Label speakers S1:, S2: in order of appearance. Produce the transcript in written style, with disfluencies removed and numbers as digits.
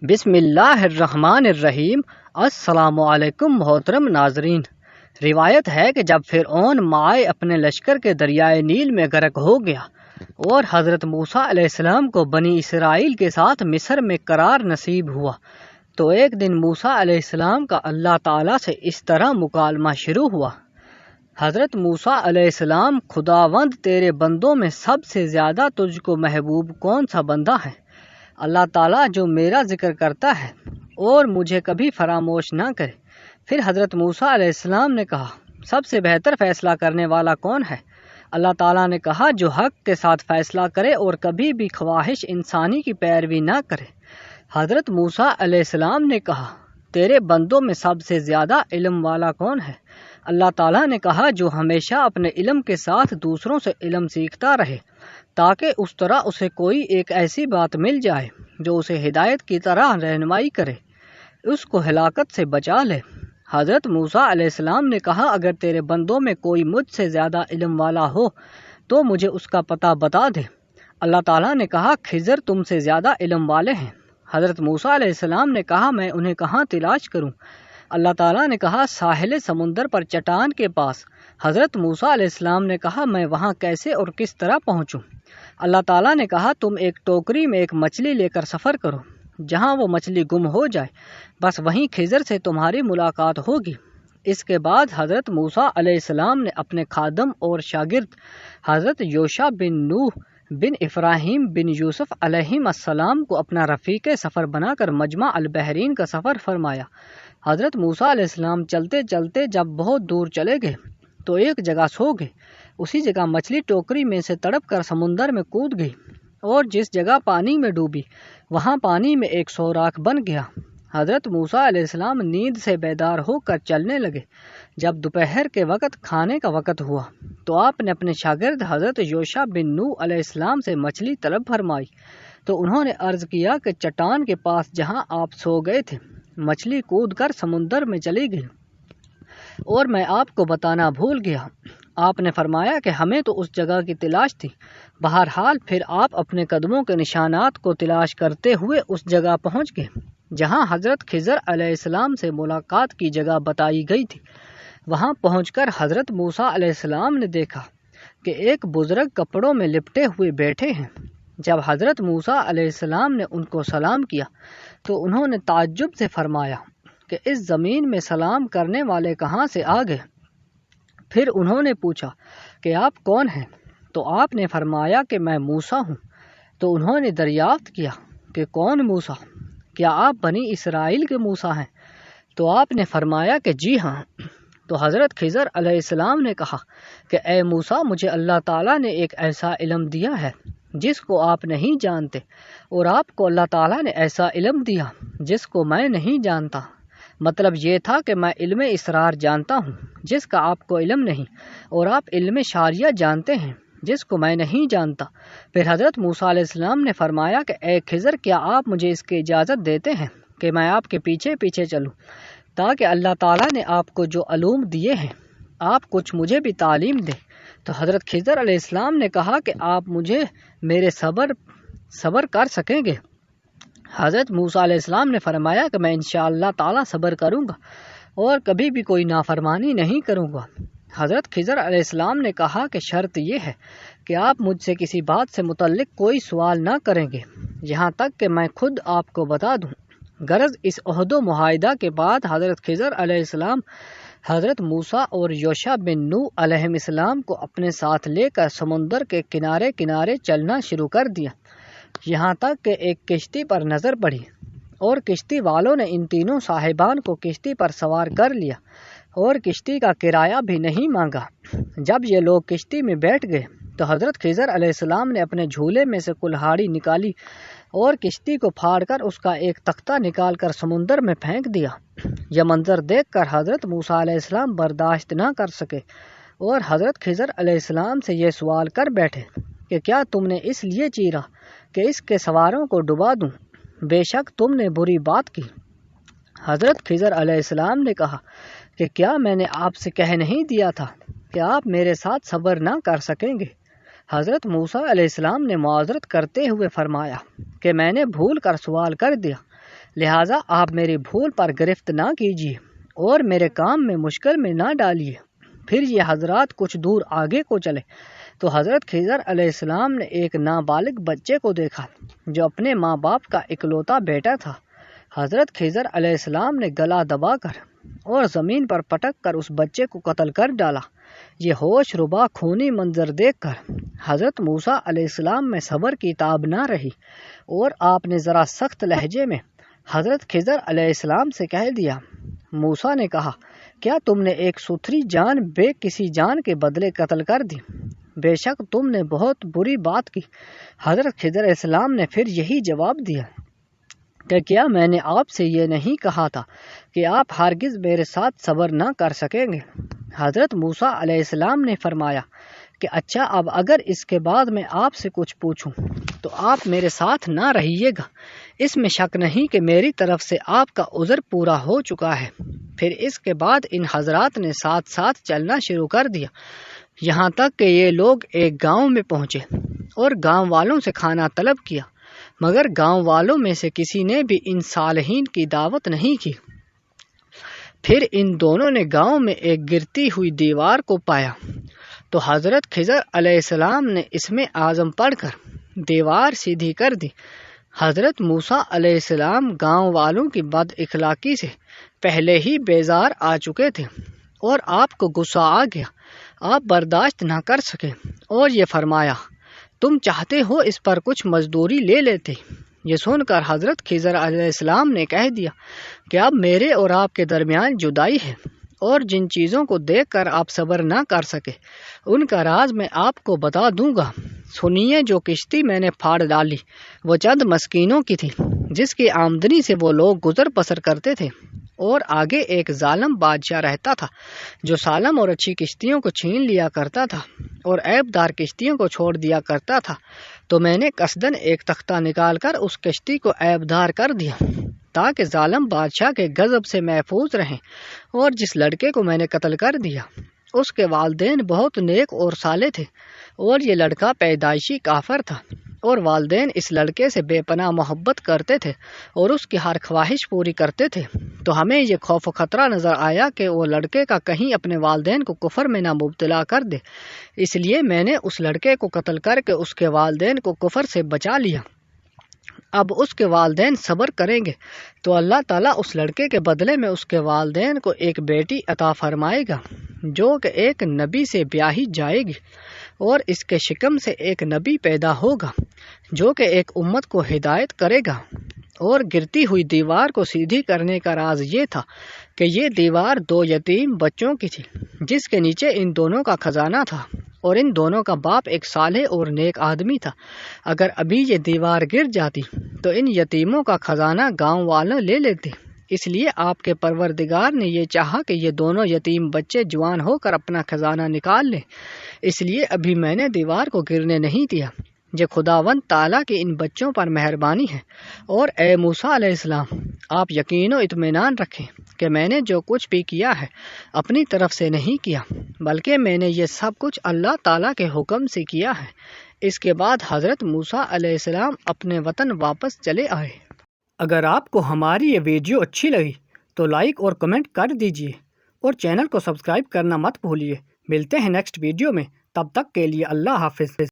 S1: بسم اللہ الرحمن الرحیم۔ السلام علیکم محترم ناظرین۔ روایت ہے کہ جب فرعون مائع اپنے لشکر کے دریائے نیل میں غرق ہو گیا اور حضرت موسیٰ علیہ السلام کو بنی اسرائیل کے ساتھ مصر میں قرار نصیب ہوا تو ایک دن موسیٰ علیہ السلام کا اللہ تعالیٰ سے اس طرح مکالمہ شروع ہوا: حضرت موسیٰ علیہ السلام، خداوند تیرے بندوں میں سب سے زیادہ تجھ کو محبوب کون سا بندہ ہے؟ اللہ تعالیٰ جو میرا ذکر کرتا ہے اور مجھے کبھی فراموش نہ کرے۔ پھر حضرت موسیٰ علیہ السلام نے کہا: سب سے بہتر فیصلہ کرنے والا کون ہے؟ اللہ تعالیٰ نے کہا: جو حق کے ساتھ فیصلہ کرے اور کبھی بھی خواہش انسانی کی پیروی نہ کرے۔ حضرت موسیٰ علیہ السلام نے کہا: تیرے بندوں میں سب سے زیادہ علم والا کون ہے؟ اللہ تعالیٰ نے کہا: جو ہمیشہ اپنے علم کے ساتھ دوسروں سے علم سیکھتا رہے تاکہ اس طرح اسے کوئی ایک ایسی بات مل جائے جو اسے ہدایت کی طرح رہنمائی کرے، اس کو ہلاکت سے بچا لے۔ حضرت موسیٰ علیہ السلام نے کہا: اگر تیرے بندوں میں کوئی مجھ سے زیادہ علم والا ہو تو مجھے اس کا پتہ بتا دے۔ اللہ تعالیٰ نے کہا: خضر تم سے زیادہ علم والے ہیں۔ حضرت موسیٰ علیہ السلام نے کہا: میں انہیں کہاں تلاش کروں؟ اللہ تعالیٰ نے کہا: ساحل سمندر پر چٹان کے پاس۔ حضرت موسیٰ علیہ السلام نے کہا: میں وہاں کیسے اور کس طرح پہنچوں؟ اللہ تعالیٰ نے کہا: تم ایک ٹوکری میں ایک مچھلی لے کر سفر کرو، جہاں وہ مچھلی گم ہو جائے بس وہیں خضر سے تمہاری ملاقات ہوگی۔ اس کے بعد حضرت موسیٰ علیہ السلام نے اپنے خادم اور شاگرد حضرت یوشع بن نوح بن ابراہیم بن یوسف علیہم السلام کو اپنا رفیق سفر بنا کر مجمع البحرین کا سفر فرمایا۔ حضرت موسیٰ علیہ السلام چلتے چلتے جب بہت دور چلے گئے تو ایک جگہ سو گئے۔ اسی جگہ مچھلی ٹوکری میں سے تڑپ کر سمندر میں کود گئی اور جس جگہ پانی میں ڈوبی وہاں پانی میں ایک سوراخ بن گیا۔ حضرت موسیٰ علیہ السلام نیند سے بیدار ہو کر چلنے لگے۔ جب دوپہر کے وقت کھانے کا وقت ہوا تو آپ نے اپنے شاگرد حضرت یوشع بن نوح علیہ السلام سے مچھلی طلب فرمائی تو انہوں نے عرض کیا کہ چٹان کے پاس جہاں آپ سو گئے تھے مچھلی کود کر سمندر میں چلی گئی اور میں آپ کو بتانا بھول گیا۔ آپ نے فرمایا کہ ہمیں تو اس جگہ کی تلاش تھی۔ بہرحال پھر آپ اپنے قدموں کے نشانات کو تلاش کرتے ہوئے اس جگہ پہنچ گئے جہاں حضرت خضر علیہ السلام سے ملاقات کی جگہ بتائی گئی تھی۔ وہاں پہنچ کر حضرت موسیٰ علیہ السلام نے دیکھا کہ ایک بزرگ کپڑوں میں لپٹے ہوئے بیٹھے ہیں۔ جب حضرت موسیٰ علیہ السلام نے ان کو سلام کیا تو انہوں نے تعجب سے فرمایا کہ اس زمین میں سلام کرنے والے کہاں سے آ گئے؟ پھر انہوں نے پوچھا کہ آپ کون ہیں؟ تو آپ نے فرمایا کہ میں موسیٰ ہوں۔ تو انہوں نے دریافت کیا کہ کون موسیٰ؟ کیا آپ بنی اسرائیل کے موسیٰ ہیں؟ تو آپ نے فرمایا کہ جی ہاں۔ تو حضرت خضر علیہ السلام نے کہا کہ اے موسیٰ، مجھے اللہ تعالیٰ نے ایک ایسا علم دیا ہے جس کو آپ نہیں جانتے، اور آپ کو اللہ تعالیٰ نے ایسا علم دیا جس کو میں نہیں جانتا۔ مطلب یہ تھا کہ میں علم اسرار جانتا ہوں جس کا آپ کو علم نہیں، اور آپ علم شاریہ جانتے ہیں جس کو میں نہیں جانتا۔ پھر حضرت موسیٰ علیہ السلام نے فرمایا کہ اے خضر، کیا آپ مجھے اس کی اجازت دیتے ہیں کہ میں آپ کے پیچھے پیچھے چلوں تاکہ اللہ تعالیٰ نے آپ کو جو علوم دیے ہیں آپ کچھ مجھے بھی تعلیم دیں؟ تو حضرت خضر علیہ السلام نے کہا کہ آپ مجھے میرے صبر کر سکیں گے؟ حضرت موسیٰ علیہ السلام نے فرمایا کہ میں انشاءاللہ تعالیٰ صبر کروں گا اور کبھی بھی کوئی نافرمانی نہیں کروں گا۔ حضرت خضر علیہ السلام نے کہا کہ شرط یہ ہے کہ آپ مجھ سے کسی بات سے متعلق کوئی سوال نہ کریں گے یہاں تک کہ میں خود آپ کو بتا دوں۔ غرض اس عہد و معاہدہ کے بعد حضرت خضر علیہ السلام حضرت موسیٰ اور یوشع بن نوح علیہ السلام کو اپنے ساتھ لے کر سمندر کے کنارے کنارے چلنا شروع کر دیا، یہاں تک کہ ایک کشتی پر نظر پڑی اور کشتی والوں نے ان تینوں صاحبان کو کشتی پر سوار کر لیا اور کشتی کا کرایہ بھی نہیں مانگا۔ جب یہ لوگ کشتی میں بیٹھ گئے تو حضرت خضر علیہ السلام نے اپنے جھولے میں سے کلہاڑی نکالی اور کشتی کو پھاڑ کر اس کا ایک تختہ نکال کر سمندر میں پھینک دیا۔ یہ منظر دیکھ کر حضرت موسیٰ علیہ السلام برداشت نہ کر سکے اور حضرت خضر علیہ السلام سے یہ سوال کر بیٹھے کہ کیا تم نے اس لیے چیرا کہ اس کے سواروں کو ڈبا دوں؟ بے شک تم نے بری بات کی۔ حضرت خضر علیہ السلام نے کہا کہ کیا میں نے آپ سے کہہ نہیں دیا تھا کہ آپ میرے ساتھ صبر نہ کر سکیں گے؟ حضرت موسیٰ علیہ السلام نے معذرت کرتے ہوئے فرمایا کہ میں نے بھول کر سوال کر دیا۔ لہٰذا آپ میری بھول پر گرفت نہ کیجیے اور میرے کام میں مشکل میں نہ ڈالیے۔ پھر یہ حضرات کچھ دور آگے کو چلے تو حضرت خضر علیہ السلام نے ایک نابالغ بچے کو دیکھا جو اپنے ماں باپ کا اکلوتا بیٹا تھا۔ حضرت خضر علیہ السلام نے گلا دبا کر اور زمین پر پٹک کر اس بچے کو قتل کر ڈالا۔ یہ ہوش ربا خونی منظر دیکھ کر حضرت موسیٰ علیہ السلام میں صبر کی تاب نہ رہی اور آپ نے ذرا سخت لہجے میں حضرت خضر علیہ السلام سے کہہ دیا۔ موسیٰ نے کہا، کیا تم نے ایک ستھری جان بے کسی جان کے بدلے قتل کر دی؟ بے شک تم نے بہت بری بات کی۔ حضرت خضر علیہ السلام نے پھر یہی جواب دیا کہ کیا میں نے آپ سے یہ نہیں کہا تھا کہ آپ ہرگز میرے ساتھ صبر نہ کر سکیں گے؟ حضرت موسیٰ علیہ السلام نے فرمایا کہ اچھا، اب اگر اس کے بعد میں آپ سے کچھ پوچھوں تو آپ میرے ساتھ نہ رہیے گا۔ اس میں شک نہیں کہ میری طرف سے آپ کا عذر پورا ہو چکا ہے۔ پھر اس کے بعد ان حضرات نے ساتھ ساتھ چلنا شروع کر دیا، یہاں تک کہ یہ لوگ ایک گاؤں میں پہنچے اور گاؤں والوں سے کھانا طلب کیا، مگر گاؤں والوں میں سے کسی نے بھی ان صالحین کی دعوت نہیں کی۔ پھر ان دونوں نے گاؤں میں ایک گرتی ہوئی دیوار کو پایا تو حضرت خضر علیہ السلام نے اس میں اعظم پڑھ کر دیوار سیدھی کر دی۔ حضرت موسیٰ علیہ السلام گاؤں والوں کی بد اخلاقی سے پہلے ہی بیزار آ چکے تھے اور آپ کو غصہ آ گیا۔ آپ برداشت نہ کر سکے اور یہ فرمایا، تم چاہتے ہو اس پر کچھ مزدوری لے لیتے۔ یہ سن کر حضرت خضر علیہ السلام نے کہہ دیا کہ اب میرے اور آپ کے درمیان جدائی ہے، اور جن چیزوں کو دیکھ کر آپ صبر نہ کر سکے ان کا راز میں آپ کو بتا دوں گا۔ سنیے، جو کشتی میں نے پھاڑ ڈالی وہ چند مسکینوں کی تھی جس کی آمدنی سے وہ لوگ گزر بسر کرتے تھے، اور آگے ایک ظالم بادشاہ رہتا تھا جو سالم اور اچھی کشتیوں کو چھین لیا کرتا تھا اور عیب دار کشتیوں کو چھوڑ دیا کرتا تھا۔ تو میں نے قصدن ایک تختہ نکال کر اس کشتی کو عیب دار کر دیا تاکہ ظالم بادشاہ کے غضب سے محفوظ رہیں۔ اور جس لڑکے کو میں نے قتل کر دیا اس کے والدین بہت نیک اور صالح تھے، اور یہ لڑکا پیدائشی کافر تھا، اور والدین اس لڑکے سے بے پناہ محبت کرتے تھے اور اس کی ہر خواہش پوری کرتے تھے۔ تو ہمیں یہ خوف و خطرہ نظر آیا کہ وہ لڑکے کا کہیں اپنے والدین کو کفر میں نہ مبتلا کر دے، اس لیے میں نے اس لڑکے کو قتل کر کے اس کے والدین کو کفر سے بچا لیا۔ اب اس کے والدین صبر کریں گے تو اللہ تعالیٰ اس لڑکے کے بدلے میں اس کے والدین کو ایک بیٹی عطا فرمائے گا جو کہ ایک نبی سے بیاہی جائے گی، اور اس کے شکم سے ایک نبی پیدا ہوگا جو کہ ایک امت کو ہدایت کرے گا۔ اور گرتی ہوئی دیوار کو سیدھی کرنے کا راز یہ تھا کہ یہ دیوار 2 یتیم بچوں کی تھی جس کے نیچے ان دونوں کا خزانہ تھا، اور ان دونوں کا باپ ایک صالح اور نیک آدمی تھا۔ اگر ابھی یہ دیوار گر جاتی تو ان یتیموں کا خزانہ گاؤں والوں لے لیتے، اس لیے آپ کے پروردگار نے یہ چاہا کہ یہ دونوں یتیم بچے جوان ہو کر اپنا خزانہ نکال لیں، اس لیے ابھی میں نے دیوار کو گرنے نہیں دیا۔ یہ خداوند تعالیٰ کی ان بچوں پر مہربانی ہے۔ اور اے موسیٰ علیہ السلام، آپ یقین و اطمینان رکھیں کہ میں نے جو کچھ بھی کیا ہے اپنی طرف سے نہیں کیا، بلکہ میں نے یہ سب کچھ اللہ تعالیٰ کے حکم سے کیا ہے۔ اس کے بعد حضرت موسیٰ علیہ السلام اپنے وطن واپس چلے آئے۔ اگر آپ کو ہماری یہ ویڈیو اچھی لگی تو لائک اور کمنٹ کر دیجیے، اور چینل کو سبسکرائب کرنا مت بھولیے۔ ملتے ہیں نیکسٹ ویڈیو میں، تب تک کے لیے اللہ حافظ۔